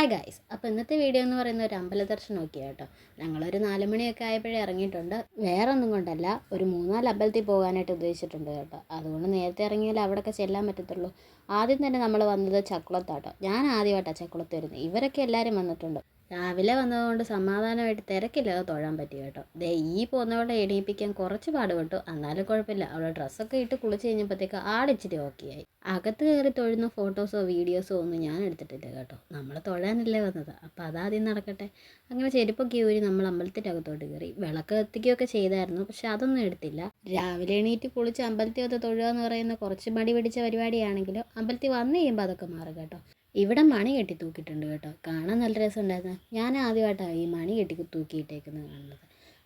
Hi guys, അപ്പോൾ ഇന്നത്തെ video എന്ന് പറയുന്ന ഒരു അമ്പല ദർശനം നോക്കിയാണ് കേട്ടോ. ഞങ്ങളൊരു 4 മണിയൊക്കെ ആയപ്പോഴേ ഇറങ്ങിയിട്ടുണ്ട്. വേറെ ഒന്നും കൊണ്ടല്ല, ഒരു 3-4 അമ്പലത്തിൽ പോകാനായിട്ട് ഉദ്ദേശിച്ചിട്ടുണ്ട് കേട്ടോ. അതുകൊണ്ട് നേരത്തെ ഇറങ്ങിയാൽ അവിടെയൊക്കെ ചെല്ലാൻ പറ്റത്തുള്ളൂ. ആദ്യം തന്നെ നമ്മൾ വന്നത് ചക്കുളത്താട്ടോ. ഞാൻ ആദ്യമായിട്ടാണ് ചക്കുളത്ത് വരുന്നത്. ഇവരൊക്കെ എല്ലാവരും വന്നിട്ടുണ്ട്. രാവിലെ വന്നതുകൊണ്ട് സമാധാനമായിട്ട് തിരക്കില്ലാതെ തൊഴാൻ പറ്റി കേട്ടോ. ഈ പോകുന്നവളെ എണീപ്പിക്കാൻ കുറച്ച് പാടുപെട്ടു, എന്നാലും കുഴപ്പമില്ല. അവളുടെ ഡ്രസ്സൊക്കെ ഇട്ട് കുളിച്ച് കഴിഞ്ഞപ്പോഴത്തേക്ക് ആളിച്ചിരി ഓക്കെയായി. അകത്ത് കയറി തൊഴുന്ന ഫോട്ടോസോ വീഡിയോസോ ഒന്നും ഞാൻ എടുത്തിട്ടില്ല കേട്ടോ. നമ്മൾ തൊഴാനല്ലേ വന്നത്, അപ്പോൾ അതാദ്യം നടക്കട്ടെ. അങ്ങനെ ചെരുപ്പൊക്കെ ഊരി നമ്മൾ അമ്പലത്തിൻ്റെ അകത്തോട്ട് കയറി. വിളക്ക് കത്തിക്കുകയൊക്കെ ചെയ്തായിരുന്നു, പക്ഷെ അതൊന്നും എടുത്തില്ല. രാവിലെ എണീറ്റ് കുളിച്ച് അമ്പലത്തിൽ വന്ന് തൊഴുക എന്ന് പറയുന്ന കുറച്ച് മടി പിടിച്ച പരിപാടിയാണെങ്കിലും അമ്പലത്തിൽ വന്നു കഴിയുമ്പോൾ അതൊക്കെ മാറും കേട്ടോ. ഇവിടെ മണി കെട്ടി തൂക്കിയിട്ടുണ്ട് കേട്ടോ. കാണാൻ നല്ല രസമുണ്ടായിരുന്നു. ഞാൻ ആദ്യമായിട്ടാണ് ഈ മണി കെട്ടി തൂക്കിയിട്ടേക്കുന്നത് കാണുന്നത്.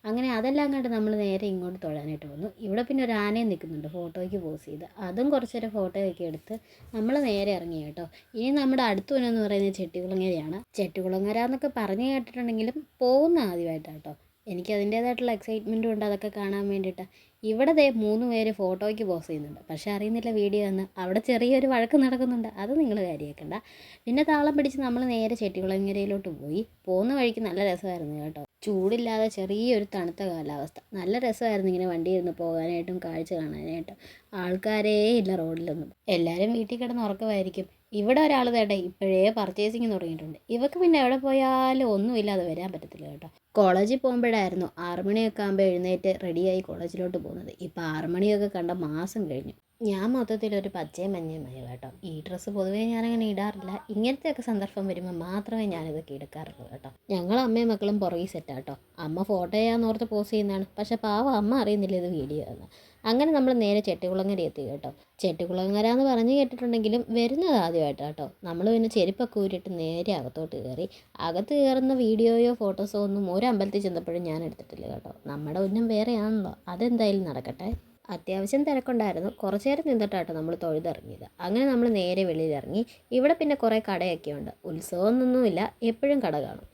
അങ്ങനെ അതെല്ലാം കണ്ട് നമ്മൾ നേരെ ഇങ്ങോട്ട് തൊഴാനായിട്ട് വന്നു. ഇവിടെ പിന്നെ ഒരു ആനയും നിൽക്കുന്നുണ്ട്, ഫോട്ടോയ്ക്ക് പോസ് ചെയ്ത്. അതും കുറച്ച് നേരം ഫോട്ടോയൊക്കെ എടുത്ത് നമ്മൾ നേരെ ഇറങ്ങി കേട്ടോ. ഇനി നമ്മുടെ അടുത്ത് വനെന്ന് പറയുന്നത് ചെട്ടികുളങ്ങരയാണ്. ചെട്ടികുളങ്ങര എന്നൊക്കെ പറഞ്ഞു കേട്ടിട്ടുണ്ടെങ്കിലും പോകുന്ന ആദ്യമായിട്ടാണ് കേട്ടോ. എനിക്ക് അതിൻ്റേതായിട്ടുള്ള എക്സൈറ്റ്മെൻറ്റും ഉണ്ട് അതൊക്കെ കാണാൻ വേണ്ടിയിട്ട്. ഇവിടെ 3 പേര് ഫോട്ടോയ്ക്ക് പോസ് ചെയ്യുന്നുണ്ട്, പക്ഷേ അറിയുന്നില്ല വീഡിയോ എന്ന്. അവിടെ ചെറിയൊരു വഴക്ക് നടക്കുന്നുണ്ട്, അത് നിങ്ങൾ കാര്യമാക്കണ്ട. പിന്നെ താളം പിടിച്ച് നമ്മൾ നേരെ ചെട്ടികുളങ്ങരയിലോട്ട് പോയി. പോകുന്ന വഴിക്ക് നല്ല രസമായിരുന്നു കേട്ടോ. ചൂടില്ലാതെ ചെറിയൊരു തണുത്ത കാലാവസ്ഥ. നല്ല രസമായിരുന്നു ഇങ്ങനെ വണ്ടി ഇരുന്ന് പോകാനായിട്ടും കാഴ്ച കാണാനായിട്ടും. ആൾക്കാരേ ഇല്ല റോഡിലൊന്നും. എല്ലാവരും വീട്ടിൽ കിടന്ന് ഉറക്കമായിരിക്കും. ഇവിടെ ഒരാൾ തേട്ടെ ഇപ്പോഴേ പർച്ചേസിങ് തുടങ്ങിയിട്ടുണ്ട്. ഇവർക്ക് പിന്നെ എവിടെ പോയാലും ഒന്നുമില്ലാതെ വരാൻ പറ്റത്തില്ല കേട്ടോ. കോളേജിൽ പോകുമ്പോഴായിരുന്നു 6 മണിയൊക്കെ ആകുമ്പോൾ എഴുന്നേറ്റ് റെഡിയായി കോളേജിലോട്ട് പോകുന്നത്. ഇപ്പോൾ 6 മണിയൊക്കെ കണ്ട മാസം കഴിഞ്ഞു. ഞാൻ മൊത്തത്തിലൊരു പച്ചയും മഞ്ഞയും മയ കേട്ടോ. ഈ ഡ്രസ്സ് പൊതുവേ ഞാനങ്ങനെ ഇടാറില്ല. ഇങ്ങനത്തെയൊക്കെ സന്ദർഭം വരുമ്പോൾ മാത്രമേ ഞാനിതൊക്കെ എടുക്കാറുള്ളൂ കേട്ടോ. ഞങ്ങൾ അമ്മയും മക്കളും പുറകെ സെറ്റാട്ടോ. അമ്മ ഫോട്ടോ ചെയ്യാന്നോർത്ത് പോസ്റ്റ് ചെയ്യുന്നതാണ്, പക്ഷേ പാവം അമ്മ അറിയുന്നില്ല ഇത് വീഡിയോ എന്ന്. അങ്ങനെ നമ്മൾ നേരെ ചെട്ടികുളങ്ങര എത്തി കേട്ടോ. ചെട്ടികുളങ്ങര എന്ന് പറഞ്ഞു കേട്ടിട്ടുണ്ടെങ്കിലും വരുന്നത് ആദ്യമായിട്ടാണ് കേട്ടോ. നമ്മൾ പിന്നെ ചെരുപ്പൊക്കെ ഊരിയിട്ട് നേരെ അകത്തോട്ട് കയറി. അകത്ത് കയറുന്ന വീഡിയോയോ ഫോട്ടോസോ ഒന്നും ഒരു അമ്പലത്തിൽ ചെന്നപ്പോഴും ഞാൻ എടുത്തിട്ടില്ല കേട്ടോ. നമ്മുടെ ഉന്നം വേറെയാണല്ലോ, അതെന്തായാലും നടക്കട്ടെ. അത്യാവശ്യം തിരക്കുണ്ടായിരുന്നു. കുറച്ച് നേരം നിന്നിട്ടാട്ടോ നമ്മൾ തൊഴുതിറങ്ങിയത്. അങ്ങനെ നമ്മൾ നേരെ വെളിയിലിറങ്ങി. ഇവിടെ പിന്നെ കുറേ കടയൊക്കെ ഉണ്ട്. ഉത്സവമൊന്നുമില്ല, എപ്പോഴും കട കാണും.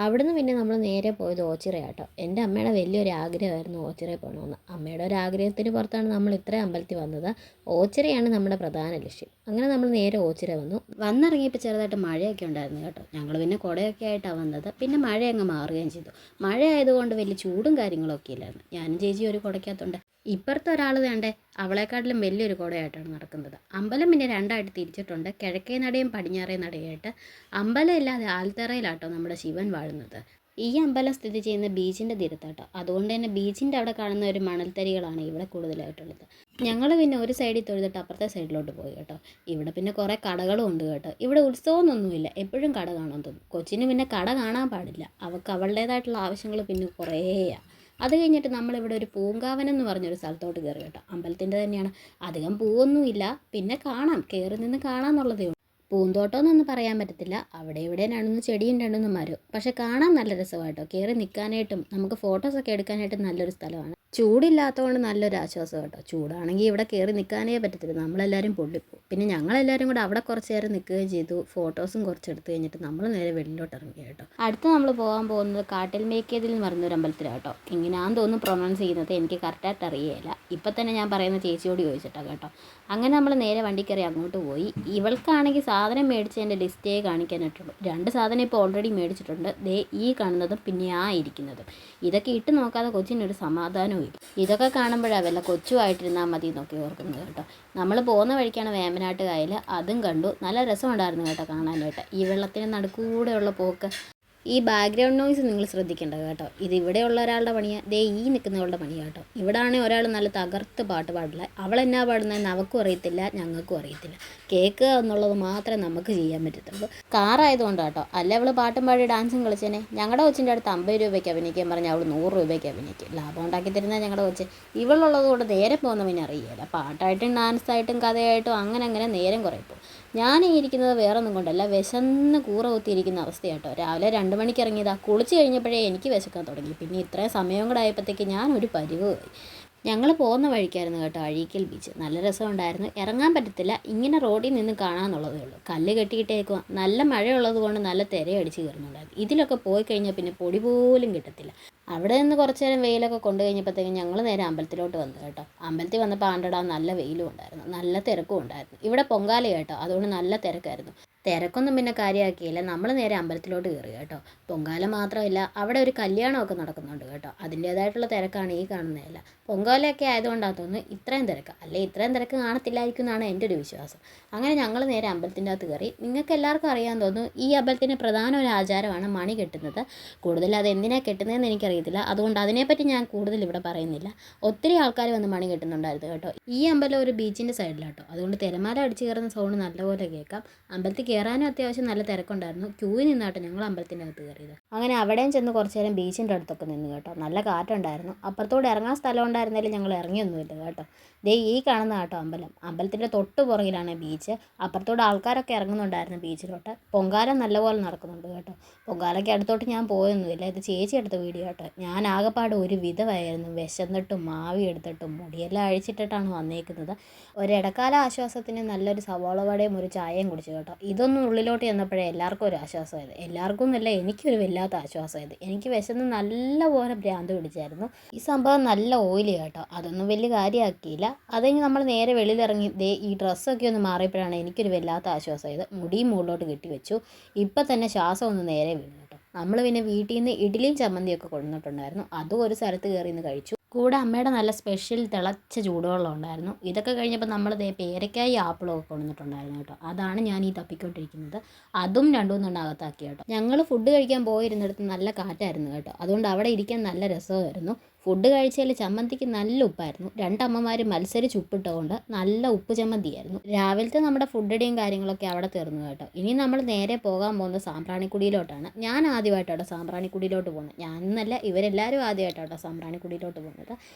അവിടുന്ന് പിന്നെ നമ്മൾ നേരെ പോയത് ഓച്ചിറയാട്ടോ. എൻ്റെ അമ്മയുടെ വലിയൊരു ആഗ്രഹമായിരുന്നു ഓച്ചിറയിൽ പോകണമെന്ന്. അമ്മയുടെ ഒരു ആഗ്രഹത്തിന് പുറത്താണ് നമ്മൾ ഇത്രയും അമ്പലത്തിൽ വന്നത്. ഓച്ചിറയാണ് നമ്മുടെ പ്രധാന ലക്ഷ്യം. അങ്ങനെ നമ്മൾ നേരെ ഓച്ചിറ വന്നിറങ്ങിയപ്പോൾ ചെറുതായിട്ട് മഴയൊക്കെ ഉണ്ടായിരുന്നു കേട്ടോ. ഞങ്ങൾ പിന്നെ കുടയൊക്കെ ആയിട്ടാണ് വന്നത്. പിന്നെ മഴ അങ്ങ് മാറുകയും ചെയ്തു. മഴ ആയതുകൊണ്ട് വലിയ ചൂടും കാര്യങ്ങളൊക്കെ ഇല്ലായിരുന്നു. ഞാനും ചേച്ചി ഒരു കുടയ്ക്കകത്തുണ്ട്. ഇപ്പുറത്തെ ഒരാൾ വേണ്ടേ അവളെക്കാട്ടിലും വലിയൊരു കുടയായിട്ടാണ് നടക്കുന്നത്. അമ്പലം പിന്നെ 2ആയിട്ട് തിരിച്ചിട്ടുണ്ട്. കിഴക്കേ നടയും പടിഞ്ഞാറേ നടയായിട്ട്. അമ്പലം ഇല്ലാതെ ആൽത്തറയിലാട്ടോ നമ്മുടെ ശിവൻ വാഴുന്നത്. ഈ അമ്പലം സ്ഥിതി ചെയ്യുന്ന ബീച്ചിൻ്റെ തീരത്താട്ടോ. അതുകൊണ്ട് തന്നെ ബീച്ചിൻ്റെ അവിടെ കാണുന്ന ഒരു മണൽത്തരികളാണ് ഇവിടെ കൂടുതലായിട്ടുള്ളത്. ഞങ്ങൾ പിന്നെ ഒരു സൈഡിൽ തൊഴുതിട്ട് അപ്പുറത്തെ സൈഡിലോട്ട് പോയി കേട്ടോ. ഇവിടെ പിന്നെ കുറേ കടകളും ഉണ്ട് കേട്ടോ. ഇവിടെ ഉത്സവമൊന്നുമില്ല, എപ്പോഴും കട കാണാൻ തോന്നും. കൊച്ചിന് പിന്നെ കട കാണാൻ പാടില്ല, അവൾക്ക് അവളുടേതായിട്ടുള്ള ആവശ്യങ്ങൾ പിന്നെ കുറേയാണ്. അത് കഴിഞ്ഞിട്ട് നമ്മളിവിടെ ഒരു പൂങ്കാവനം എന്ന് പറഞ്ഞൊരു സ്ഥലത്തോട്ട് കയറി കേട്ടോ. അമ്പലത്തിൻ്റെ തന്നെയാണ്. അധികം പൂവൊന്നുമില്ല, പിന്നെ കാണാം, കയറി നിന്ന് കാണാമെന്നുള്ളതേ ഉള്ളൂ. പൂന്തോട്ടം എന്നൊന്നും പറയാൻ പറ്റത്തില്ല. അവിടെ ഇവിടെ രണ്ടൊന്ന് ചെടിയും രണ്ടൊന്ന് മരവും. പക്ഷെ കാണാൻ നല്ല രസമായിട്ടോ. കയറി നിൽക്കാനായിട്ടും നമുക്ക് ഫോട്ടോസൊക്കെ എടുക്കാനായിട്ടും നല്ലൊരു സ്ഥലമാണ്. ചൂടില്ലാത്തതുകൊണ്ട് നല്ലൊരു ആശ്വാസം കേട്ടോ. ചൂടാണെങ്കിൽ ഇവിടെ കയറി നിൽക്കാനേ പറ്റത്തില്ല, നമ്മളെല്ലാവരും പൊള്ളിപ്പോവും. പിന്നെ ഞങ്ങളെല്ലാവരും കൂടെ അവിടെ കുറച്ച് നേരം നിൽക്കുകയും ചെയ്തു. ഫോട്ടോസും കുറച്ച് എടുത്ത് കഴിഞ്ഞിട്ട് നമ്മൾ നേരെ വെളിയിലോട്ട് ഇറങ്ങി കേട്ടോ. അടുത്ത് നമ്മൾ പോകാൻ പോകുന്നത് കാട്ടിൽ മേക്കേതിൽ എന്ന് പറഞ്ഞൊരു അമ്പലത്തിലാണ് കേട്ടോ. ഇങ്ങനെയാണെന്ന് തോന്നുന്നു പ്രൊനൗൺസ് ചെയ്യുന്നത്, എനിക്ക് കറക്റ്റായിട്ട് അറിയില്ല. ഇപ്പം തന്നെ ഞാൻ പറയുന്ന ചേച്ചിയോട് ചോദിച്ചിട്ടാണ് കേട്ടോ. അങ്ങനെ നമ്മൾ നേരെ വണ്ടി കയറി അങ്ങോട്ട് പോയി. ഇവൾക്കാണെങ്കിൽ സാധനം മേടിച്ചതിൻ്റെ ലിസ്റ്റേ കാണിക്കാനായിട്ടുള്ളൂ. 2 സാധനം ഇപ്പോൾ ഓൾറെഡി മേടിച്ചിട്ടുണ്ട്. ഈ കാണുന്നതും പിന്നെ ആ ഇരിക്കുന്നതും. ഇതൊക്കെ ഇട്ട് നോക്കാതെ കൊച്ചിനൊരു സമാധാനവും ഇല്ല. ഇതൊക്കെ കാണുമ്പോഴാണ് വല്ല കൊച്ചുമായിട്ടിരുന്നാൽ മതി എന്നൊക്കെ ഓർക്കുന്നത് കേട്ടോ. നമ്മൾ പോകുന്ന വഴിക്കാണ് വേമ്പനാട്ട് കായൽ. അതും കണ്ടു. നല്ല രസമുണ്ടായിരുന്നു കേട്ടോ കാണാനായിട്ട്. ഈ വെള്ളത്തിന് നടുക്കൂടെയുള്ള പോക്ക്. ഈ ബാക്ക്ഗ്രൗണ്ട് നോയ്സ് നിങ്ങൾ ശ്രദ്ധിക്കേണ്ടത് കേട്ടോ. ഇത് ഇവിടെയുള്ള ഒരാളുടെ പണിയാണ്, ഈ നിൽക്കുന്നവളുടെ പണിയാണ് കേട്ടോ. ഇവിടെ ആണെങ്കിൽ ഒരാൾ നല്ല തകർത്ത് പാട്ട് പാടില്ല. അവളെന്നാ പാടുന്നതെന്ന് അവൾക്കും അറിയത്തില്ല, ഞങ്ങൾക്കും അറിയത്തില്ല. കേൾക്കുക എന്നുള്ളത് മാത്രമേ നമുക്ക് ചെയ്യാൻ പറ്റത്തുള്ളൂ. കാറായതുകൊണ്ടാണ് കേട്ടോ. അല്ലെ അവൾ പാട്ടും പാടി ഡാൻസും കളിച്ചേനെ. ഞങ്ങളുടെ കൊച്ചിൻ്റെ അടുത്ത് 50 രൂപയ്ക്ക് അഭിനയിക്കാൻ പറഞ്ഞാൽ അവൾ 100 രൂപയ്ക്ക് അഭിനയിക്കും. ലാഭം ഉണ്ടാക്കി തരുന്നത് ഞങ്ങളുടെ കൊച്ച്. ഇവളുള്ളത് കൊണ്ട് നേരെ പോകുന്ന പിന്നെ അറിയില്ല. പാട്ടായിട്ടും ഡാൻസായിട്ടും കഥയായിട്ടും അങ്ങനെ നേരം കുറയപ്പോൾ. ഞാൻ ഇരിക്കുന്നത് വേറെ ഒന്നും കൊണ്ടല്ല, വിശന്ന് കൂറ കുത്തിയിരിക്കുന്ന അവസ്ഥയാട്ടോ. രാവിലെ 2 മണിക്ക് ഇറങ്ങിയതാ. കുളിച്ച് കഴിഞ്ഞപ്പോഴേ എനിക്ക് വിശക്കാൻ തുടങ്ങി. പിന്നെ ഇത്രയും സമയം കൂടെ ആയപ്പോഴത്തേക്ക് ഞാനൊരു പരിവായി. ഞങ്ങൾ പോകുന്ന വഴിക്കായിരുന്നു കേട്ടോ അഴീക്കൽ ബീച്ച്. നല്ല രസമുണ്ടായിരുന്നു. ഇറങ്ങാൻ പറ്റത്തില്ല, ഇങ്ങനെ റോഡിൽ നിന്ന് കാണാമെന്നുള്ളതേ ഉള്ളൂ. കല്ല് കെട്ടിയിട്ടേക്കുക. നല്ല മഴയുള്ളത് കൊണ്ട് നല്ല തിരയടിച്ച് കയറുന്നുണ്ടായിരുന്നു. ഇതിലൊക്കെ പോയി കഴിഞ്ഞാൽ പിന്നെ പൊടി പോലും കിട്ടത്തില്ല. അവിടെ നിന്ന് കുറച്ച് നേരം വെയിലൊക്കെ കൊണ്ടു കഴിഞ്ഞപ്പോഴത്തേക്കും ഞങ്ങൾ നേരെ അമ്പലത്തിലോട്ട് വന്നു കേട്ടോ. അമ്പലത്തിൽ വന്നപ്പോൾ ആണ്ടടാ നല്ല വെയിലും ഉണ്ടായിരുന്നു, നല്ല തിരക്കും ഉണ്ടായിരുന്നു. ഇവിടെ പൊങ്കാല കേട്ടോ, അതുകൊണ്ട് നല്ല തിരക്കായിരുന്നു. തിരക്കൊന്നും പിന്നെ കാര്യമാക്കിയില്ല. നമ്മൾ നേരെ അമ്പലത്തിലോട്ട് കയറി കേട്ടോ. പൊങ്കാല മാത്രമല്ല, അവിടെ ഒരു കല്യാണമൊക്കെ നടക്കുന്നുണ്ട് കേട്ടോ. അതിൻ്റേതായിട്ടുള്ള തിരക്കാണ് ഈ കാണുന്നതല്ല. പൊങ്കാലയൊക്കെ ആയതുകൊണ്ടാണ് തോന്നുന്നു ഇത്രയും തിരക്ക്. അല്ലെ ഇത്രയും തിരക്ക് കാണത്തില്ലായിരിക്കും എന്നാണ് എൻ്റെ ഒരു വിശ്വാസം. അങ്ങനെ ഞങ്ങൾ നേരെ അമ്പലത്തിൻ്റെ അകത്ത് കയറി. നിങ്ങൾക്ക് എല്ലാവർക്കും അറിയാൻ തോന്നുന്നു, ഈ അമ്പലത്തിൻ്റെ പ്രധാന ഒരു ആചാരമാണ് മണി കെട്ടുന്നത്. കൂടുതൽ അത് എന്തിനാണ് കെട്ടുന്നതെന്ന് എനിക്കറിയത്തില്ല. അതുകൊണ്ട് അതിനെപ്പറ്റി ഞാൻ കൂടുതൽ ഇവിടെ പറയുന്നില്ല. ഒത്തിരി ആൾക്കാർ വന്ന് മണി കെട്ടുന്നുണ്ടായിരുന്നു കേട്ടോ. ഈ അമ്പലം ഒരു ബീച്ചിൻ്റെ സൈഡിലാട്ടോ. അതുകൊണ്ട് തിരമാല അടിച്ച് കയറുന്ന സൗണ്ട് നല്ലപോലെ കേൾക്കാം. അമ്പലത്തിൽ കയറാനും അത്യാവശ്യം നല്ല തിരക്കുണ്ടായിരുന്നു. ക്യൂവിൽ നിന്നാട്ടോ ഞങ്ങൾ അമ്പലത്തിൻ്റെ അകത്ത് കയറിയത്. അങ്ങനെ അവിടെയും ചെന്ന് കുറച്ച് നേരം ബീച്ചിൻ്റെ അടുത്തൊക്കെ നിന്ന് കേട്ടോ. നല്ല കാറ്റുണ്ടായിരുന്നു. അപ്പുറത്തോടെ ഇറങ്ങാൻ സ്ഥലം ഉണ്ടായിരുന്നാലും ഞങ്ങൾ ഇറങ്ങിയൊന്നുമില്ല കേട്ടോ. ദേ ഈ കാണുന്ന കേട്ടോ അമ്പലം. അമ്പലത്തിൻ്റെ തൊട്ട് പുറകിലാണ് ബീച്ച്. അപ്പുറത്തോടെ ആൾക്കാരൊക്കെ ഇറങ്ങുന്നുണ്ടായിരുന്നു ബീച്ചിലോട്ട്. പൊങ്കാല നല്ലപോലെ നടക്കുന്നുണ്ട് കേട്ടോ. പൊങ്കാലയ്ക്ക് അടുത്തോട്ട് ഞാൻ പോയൊന്നുമില്ല. ഇത് ചേച്ചി എടുത്ത വീഡിയോ കേട്ടോ. ഞാൻ ആകെപ്പാട് ഒരു വിധമായിരുന്നു. വിശന്നിട്ടും മാവി എടുത്തിട്ടും മുടിയെല്ലാം അഴിച്ചിട്ടിട്ടാണ് വന്നേക്കുന്നത്. ഒരിടക്കാല ആശ്വാസത്തിന് നല്ലൊരു സവാള വടയും ഒരു ചായയും കുടിച്ചു കേട്ടോ. ഇതൊന്നും ഉള്ളിലോട്ട് ചെന്നപ്പോഴേ എല്ലാവർക്കും ഒരു ആശ്വാസമായത്. എല്ലാവർക്കും എന്നല്ല, എനിക്കൊരു വല്ലാത്ത ആശ്വാസമായത്. എനിക്ക് വിശന്ന് നല്ലപോലെ ഭ്രാന്ത് പിടിച്ചായിരുന്നു. ഈ സംഭവം നല്ല ഓയിലി കേട്ടോ. അതൊന്നും വലിയ കാര്യമാക്കിയില്ല. അത് കഴിഞ്ഞ് നമ്മൾ നേരെ വെളിയിലിറങ്ങി ഈ ഡ്രസ്സൊക്കെ ഒന്ന് മാറിയപ്പോഴാണ് എനിക്കൊരു വല്ലാത്ത ആശ്വാസമായത്. മുടിയും മുകളിലോട്ട് കെട്ടി വെച്ചു. ഇപ്പം തന്നെ ശ്വാസം ഒന്ന് നേരെ വീണു കേട്ടോ. നമ്മൾ പിന്നെ വീട്ടിൽ നിന്ന് ഇഡ്ഡലിയും ചമ്മന്തിയൊക്കെ കൊണ്ടുവന്നിട്ടുണ്ടായിരുന്നു. അതും ഒരു സ്ഥലത്ത് കയറി നിന്ന് കഴിച്ചു. കൂടെ അമ്മയുടെ നല്ല സ്പെഷ്യൽ തിളച്ച ചൂടുവെള്ളം ഉണ്ടായിരുന്നു. ഇതൊക്കെ കഴിഞ്ഞപ്പോൾ നമ്മൾ പേരക്കായി ആപ്പിളും ഒക്കെ കൊണ്ടുവന്നിട്ടുണ്ടായിരുന്നു കേട്ടോ. അതാണ് ഞാൻ ഈ തപ്പിക്കൊണ്ടിരിക്കുന്നത്. അതും രണ്ടുമൂന്നെണ്ണം അകത്താക്കി കേട്ടോ. ഞങ്ങൾ ഫുഡ് കഴിക്കാൻ പോയിരുന്നിടത്ത് നല്ല കാറ്റായിരുന്നു കേട്ടോ. അതുകൊണ്ട് അവിടെ ഇരിക്കാൻ നല്ല രസമായിരുന്നു. ഫുഡ് കഴിച്ചതിൽ ചമ്മന്തിക്ക് നല്ല ഉപ്പായിരുന്നു. രണ്ടമ്മമാർ മത്സരിച്ച് ഉപ്പിട്ടുകൊണ്ട് നല്ല ഉപ്പ് ചമ്മന്തിയായിരുന്നു. രാവിലത്തെ നമ്മുടെ ഫുഡിൻ്റെയും കാര്യങ്ങളൊക്കെ അവിടെ തീർന്നു കേട്ടോ. ഇനി നമ്മൾ നേരെ പോകാൻ പോകുന്നത് സാമ്പ്രാണിക്കുടിയിലോട്ടാണ്. ഞാൻ ആദ്യമായിട്ടാണ് സാമ്പ്രാണിക്കുടിയിലോട്ട് പോകുന്നത്. ഞാനെന്നല്ല, ഇവരെല്ലാവരും ആദ്യമായിട്ടാണ് സാമ്പ്രാണിക്കുടിയിലോട്ട് പോകുന്നത്.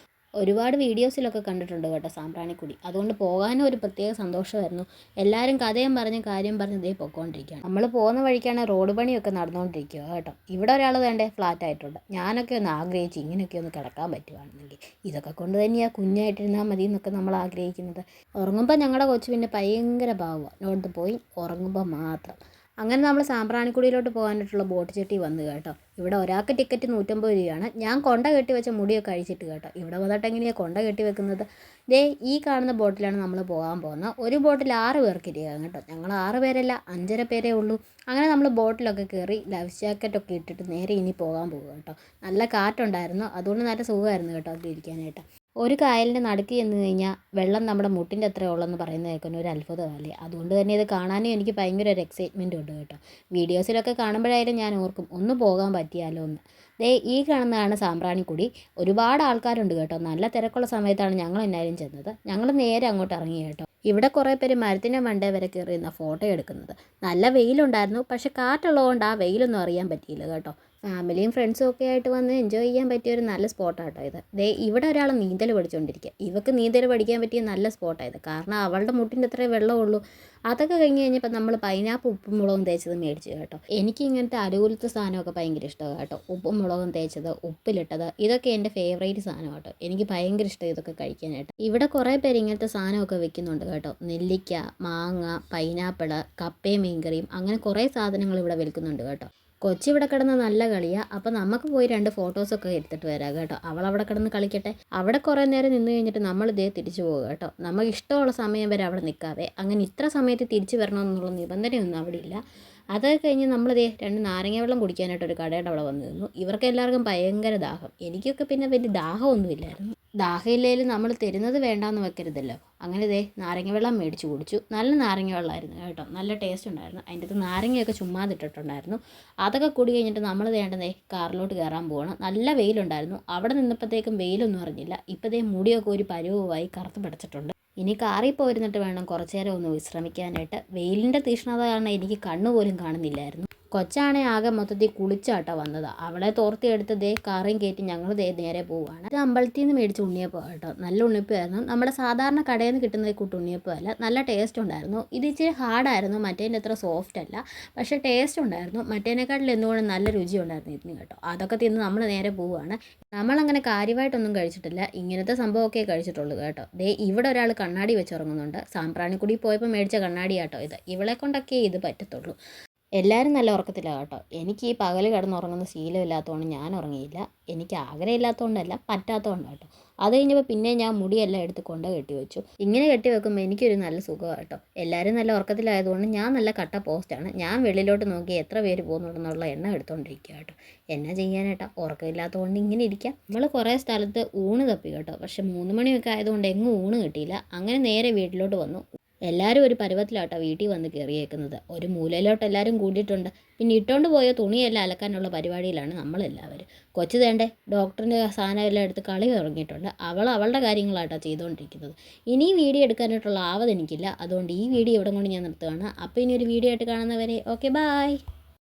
ഒരുപാട് വീഡിയോസിലൊക്കെ കണ്ടിട്ടുണ്ട് കേട്ടോ സാമ്പ്രാണിക്കുടി. അതുകൊണ്ട് പോകാനും ഒരു പ്രത്യേക സന്തോഷമായിരുന്നു. എല്ലാവരും കഥയും പറഞ്ഞ് കാര്യം പറഞ്ഞ് ഇതേ പൊയ്ക്കൊണ്ടിരിക്കുകയാണ്. നമ്മൾ പോകുന്ന വഴിക്കാണ് റോഡ് പണിയൊക്കെ നടന്നുകൊണ്ടിരിക്കുക കേട്ടോ. ഇവിടെ ഒരാൾ വേണ്ടേ ഫ്ലാറ്റ് ആയിട്ടുണ്ട്. ഞാനൊക്കെ ഒന്ന് ആഗ്രഹിച്ച് ഇങ്ങനെയൊക്കെ ഒന്ന് കിടക്കാൻ പറ്റുവാണെന്നെങ്കിൽ. ഇതൊക്കെ കൊണ്ട് തന്നെയാണ് കുഞ്ഞായിട്ടിരുന്നാൽ മതി എന്നൊക്കെ നമ്മൾ ആഗ്രഹിക്കുന്നത്. ഉറങ്ങുമ്പോൾ ഞങ്ങളുടെ കൊച്ചു പിന്നെ ഭയങ്കര ഭാവമാണ്. നോട്ട് പോയി ഉറങ്ങുമ്പോൾ മാത്രം. അങ്ങനെ നമ്മൾ സാമ്പ്രാണിക്കുടിയിലോട്ട് പോകാനായിട്ടുള്ള ബോട്ട് ചെട്ടി വന്നു കേട്ടോ. ഇവിടെ ഒരാൾക്ക് ടിക്കറ്റ് 150 രൂപയാണ്. ഞാൻ കൊണ്ട കെട്ടി വെച്ച മുടിയൊക്കെ അഴിച്ചിട്ട് കേട്ടോ. ഇവിടെ വന്നിട്ട് എങ്ങനെയാണ് കൊണ്ട കെട്ടി വെക്കുന്നത്? ദേ ഈ കാണുന്ന ബോട്ടിലാണ് നമ്മൾ പോകാൻ പോകുന്നത്. ഒരു ബോട്ടിൽ 6 പേർക്ക് ഇരിക്കാം കേട്ടോ. ഞങ്ങൾ 6 പേരല്ല, 5.5 പേരേ ഉള്ളൂ. അങ്ങനെ നമ്മൾ ബോട്ടിലൊക്കെ കയറി ലൈഫ് ജാക്കറ്റൊക്കെ ഇട്ടിട്ട് നേരെ ഇനി പോകാൻ പോകുക കേട്ടോ. നല്ല കാറ്റുണ്ടായിരുന്നു. അതുകൊണ്ട് നല്ല സുഖമായിരുന്നു കേട്ടോ അതിലിരിക്കാനായിട്ട്. ഒരു കായലിൻ്റെ നടുക്ക് ചെന്ന് കഴിഞ്ഞാൽ വെള്ളം നമ്മുടെ മുട്ടിൻ്റെ അത്ര ഉള്ളെന്ന് പറയുന്നത് കേൾക്കുന്ന ഒരു അത്ഭുതമല്ലേ. അതുകൊണ്ട് തന്നെ ഇത് കാണാനും എനിക്ക് ഭയങ്കര ഒരു എക്സൈറ്റ്മെൻറ്റ് ഉണ്ട് കേട്ടോ. വീഡിയോസിലൊക്കെ കാണുമ്പോഴായാലും ഞാൻ ഓർക്കും ഒന്ന് പോകാൻ പറ്റിയാലോ എന്ന്. ദേ ഈ കാണുന്നതാണ് സാമ്പ്രാണിക്കുടി. ഒരുപാട് ആൾക്കാരുണ്ട് കേട്ടോ. നല്ല തിരക്കുള്ള സമയത്താണ് ഞങ്ങൾ എല്ലാവരും ചെന്നത്. ഞങ്ങൾ നേരെ അങ്ങോട്ട് ഇറങ്ങി കേട്ടോ. ഇവിടെ കുറേ പേര് മരത്തിൻ്റെ മണ്ടേ വരെ കയറി നിന്ന ഫോട്ടോ എടുക്കുന്നത്. നല്ല വെയിലുണ്ടായിരുന്നു. പക്ഷെ കാറ്റുള്ളതുകൊണ്ട് ആ വെയിലൊന്നും അറിയാൻ പറ്റിയില്ല കേട്ടോ. ഫാമിലിയും ഫ്രണ്ട്സും ഒക്കെ ആയിട്ട് വന്ന് എൻജോയ് ചെയ്യാൻ പറ്റിയ ഒരു നല്ല സ്പോട്ടാട്ടോ ഇത്. ദേ ഇവിടെ ഒരാൾ നീന്തൽ പഠിച്ചുകൊണ്ടിരിക്കുക. ഇവക്ക് നീന്തൽ പഠിക്കാൻ പറ്റിയ നല്ല സ്പോട്ടായത്. കാരണം അവളുടെ മുട്ടിൻ്റെ അത്രേ വെള്ളമുള്ളൂ. അതൊക്കെ കഴിഞ്ഞ് കഴിഞ്ഞപ്പോൾ നമ്മൾ പൈനാപ്പിൾ ഉപ്പും മുളകും തേച്ചത് മേടിച്ചു കേട്ടോ. എനിക്ക് ഇങ്ങനത്തെ അരുകുലത്തെ സാധനമൊക്കെ ഭയങ്കര ഇഷ്ടമാണ് കേട്ടോ. ഉപ്പും മുളകും തേച്ചത്, ഉപ്പിലിട്ടത്, ഇതൊക്കെ എൻ്റെ ഫേവറേറ്റ് സാധനം കേട്ടോ. എനിക്ക് ഭയങ്കര ഇഷ്ടം ഇതൊക്കെ കഴിക്കാനായിട്ട്. ഇവിടെ കുറേ പേര് ഇങ്ങനത്തെ സാധനമൊക്കെ വെക്കുന്നുണ്ട് കേട്ടോ. നെല്ലിക്ക, മാങ്ങ, പൈനാപ്പിൾ, കപ്പയും മീൻകറിയും, അങ്ങനെ കുറേ സാധനങ്ങൾ ഇവിടെ വിൽക്കുന്നുണ്ട് കേട്ടോ. കൊച്ചിവിടെ കിടന്ന് നല്ല കളിയാണ്. അപ്പോൾ നമുക്ക് പോയി 2 ഫോട്ടോസൊക്കെ എടുത്തിട്ട് വരാം കേട്ടോ. അവളവിടെ കിടന്ന് കളിക്കട്ടെ. അവിടെ കുറേ നേരം നിന്ന് കഴിഞ്ഞിട്ട് നമ്മൾ ഇതേ തിരിച്ചു പോകുക കേട്ടോ. നമുക്ക് ഇഷ്ടമുള്ള സമയം വരെ അവിടെ നിൽക്കാതെ അങ്ങനെ ഇത്ര സമയത്ത് തിരിച്ചു വരണമെന്നുള്ള നിബന്ധനയൊന്നും അവിടെ ഇല്ല. അത് കഴിഞ്ഞ് നമ്മളിതേ 2 നാരങ്ങ വെള്ളം കുടിക്കാനായിട്ട് ഒരു കടയുടെ അവിടെ വന്നു നിന്നു. ഇവർക്ക് എല്ലാവർക്കും ഭയങ്കര ദാഹം. എനിക്കൊക്കെ പിന്നെ വലിയ ദാഹമൊന്നുമില്ലായിരുന്നു. ദാഹമില്ലേലും നമ്മൾ തരുന്നത് വേണ്ടാന്ന് വെക്കരുതല്ലോ. അങ്ങനെ ദേ നാരങ്ങ വെള്ളം മേടിച്ച് കുടിച്ചു. നല്ല നാരങ്ങ വെള്ളമായിരുന്നു കേട്ടോ. നല്ല ടേസ്റ്റ് ഉണ്ടായിരുന്നു. അതിൻ്റെ അകത്ത് നാരങ്ങയൊക്കെ ചുമ്മാതിട്ടിട്ടുണ്ടായിരുന്നു. അതൊക്കെ കൂടി കഴിഞ്ഞിട്ട് നമ്മൾ വേണ്ടതേ കാറിലോട്ട് കയറാൻ പോകണം. നല്ല വെയിലുണ്ടായിരുന്നു. അവിടെ നിന്നപ്പോഴത്തേക്കും വെയിലൊന്നും അറിഞ്ഞില്ല. ഇപ്പോഴത്തേ മുടിയൊക്കെ ഒരു പരുവമായി കറുത്ത് പിടിച്ചിട്ടുണ്ട്. ഇനി കാറിൽ പോയിരുന്നിട്ട് വേണം കുറച്ച് നേരം ഒന്ന് വിശ്രമിക്കാനായിട്ട്. വെയിലിൻ്റെ തീഷ്ണത കാരണം എനിക്ക് കണ്ണുപോലും കാണുന്നില്ലായിരുന്നു. കൊച്ചാണെ ആകെ മൊത്തത്തിൽ കുളിച്ചാട്ടോ വന്നത്. അവളെ തോർത്തിയെടുത്ത് ദേ കാറിയും കയറ്റി ഞങ്ങൾ നേരെ പോവുകയാണ്. ഇത് അമ്പലത്തിൽ നിന്ന് മേടിച്ച ഉണ്ണിയപ്പം കേട്ടോ. നല്ല ഉണ്ണിയപ്പമായിരുന്നു. നമ്മുടെ സാധാരണ കടയിൽ നിന്ന് കിട്ടുന്ന കൂട്ട് ഉണ്ണിയപ്പമല്ല. നല്ല ടേസ്റ്റ് ഉണ്ടായിരുന്നു. ഇത് ഇച്ചിരി ഹാർഡായിരുന്നു. മറ്റേതിൻ്റെ അത്ര സോഫ്റ്റ് അല്ല. പക്ഷേ ടേസ്റ്റ് ഉണ്ടായിരുന്നു. മറ്റേതിനെക്കാട്ടിൽ എന്തുകൊണ്ട് നല്ല രുചി ഉണ്ടായിരുന്നു ഇതിന് കേട്ടോ. അതൊക്കെ തിന്ന് നമ്മൾ നേരെ പോവുകയാണ്. നമ്മളങ്ങനെ കാര്യമായിട്ടൊന്നും കഴിച്ചിട്ടില്ല. ഇങ്ങനത്തെ സംഭവമൊക്കെ കഴിച്ചിട്ടുള്ളൂ കേട്ടോ. ദേ ഇവിടെ ഒരാൾ കണ്ണാടി വെച്ചുറങ്ങുന്നുണ്ട്. സാമ്പ്രാണിക്കുടി പോയപ്പോൾ മേടിച്ച കണ്ണാടി കേട്ടോ ഇത്. ഇവളെ കൊണ്ടൊക്കെ ഇത് പറ്റത്തുള്ളൂ. എല്ലാവരും നല്ല ഉറക്കത്തിലാണ് കേട്ടോ. എനിക്ക് ഈ പകൽ കിടന്നുറങ്ങുന്ന ശീലമില്ലാത്തതുകൊണ്ട് ഞാൻ ഉറങ്ങിയില്ല. എനിക്ക് ആഗ്രഹമില്ലാത്തതുകൊണ്ടല്ല, പറ്റാത്തതുകൊണ്ടാണ് കേട്ടോ. അത് കഴിഞ്ഞപ്പോൾ പിന്നെ ഞാൻ മുടിയെല്ലാം എടുത്ത് കെട്ടി വെച്ചു. ഇങ്ങനെ കെട്ടി വെക്കുമ്പോൾ എനിക്കൊരു നല്ല സുഖമാണ് കേട്ടോ. എല്ലാവരും നല്ല ഉറക്കത്തിലായതുകൊണ്ട് ഞാൻ നല്ല കട്ട പോസ്റ്റാണ്. ഞാൻ വെളിയിലോട്ട് നോക്കി എത്ര പേര് പോകുന്നുണ്ടെന്നുള്ള എണ്ണം എടുത്തുകൊണ്ടിരിക്കുക കേട്ടോ. എന്നാ ചെയ്യാനായിട്ടാ, ഉറക്കമില്ലാത്തതുകൊണ്ട് ഇങ്ങനെ ഇരിക്കാം. നമ്മൾ കുറേ സ്ഥലത്ത് ഊണ് തപ്പി കേട്ടോ. പക്ഷെ 3 മണിയൊക്കെ ആയതുകൊണ്ട് എങ്ങും ഊണ് കിട്ടിയില്ല. അങ്ങനെ നേരെ വീട്ടിലോട്ട് വന്നു. എല്ലാവരും ഒരു പരുവത്തിലാട്ടോ വീട്ടിൽ വന്ന് കയറിയേക്കുന്നത്. ഒരു മൂലയിലോട്ട് എല്ലാവരും കൂടിയിട്ടുണ്ട്. പിന്നെ ഇട്ടുകൊണ്ട് പോയ തുണിയെല്ലാം അലക്കാനുള്ള പരിപാടിയിലാണ് നമ്മളെല്ലാവരും. കൊച്ചു തേണ്ടേ ഡോക്ടറിൻ്റെ സാധനം എല്ലാം എടുത്ത് കളി ഇറങ്ങിയിട്ടുണ്ട്. അവളുടെ കാര്യങ്ങളാട്ടോ ചെയ്തുകൊണ്ടിരിക്കുന്നത്. ഇനിയും വീഡിയോ എടുക്കാനായിട്ടുള്ള ആവത് എനിക്കില്ല. അതുകൊണ്ട് ഈ വീഡിയോ ഇവിടെ കൊണ്ട് ഞാൻ നിർത്തുകയാണ്. അപ്പോൾ ഇനി ഒരു വീഡിയോ ആയിട്ട് കാണുന്നവരെ ഓക്കെ ബായ്.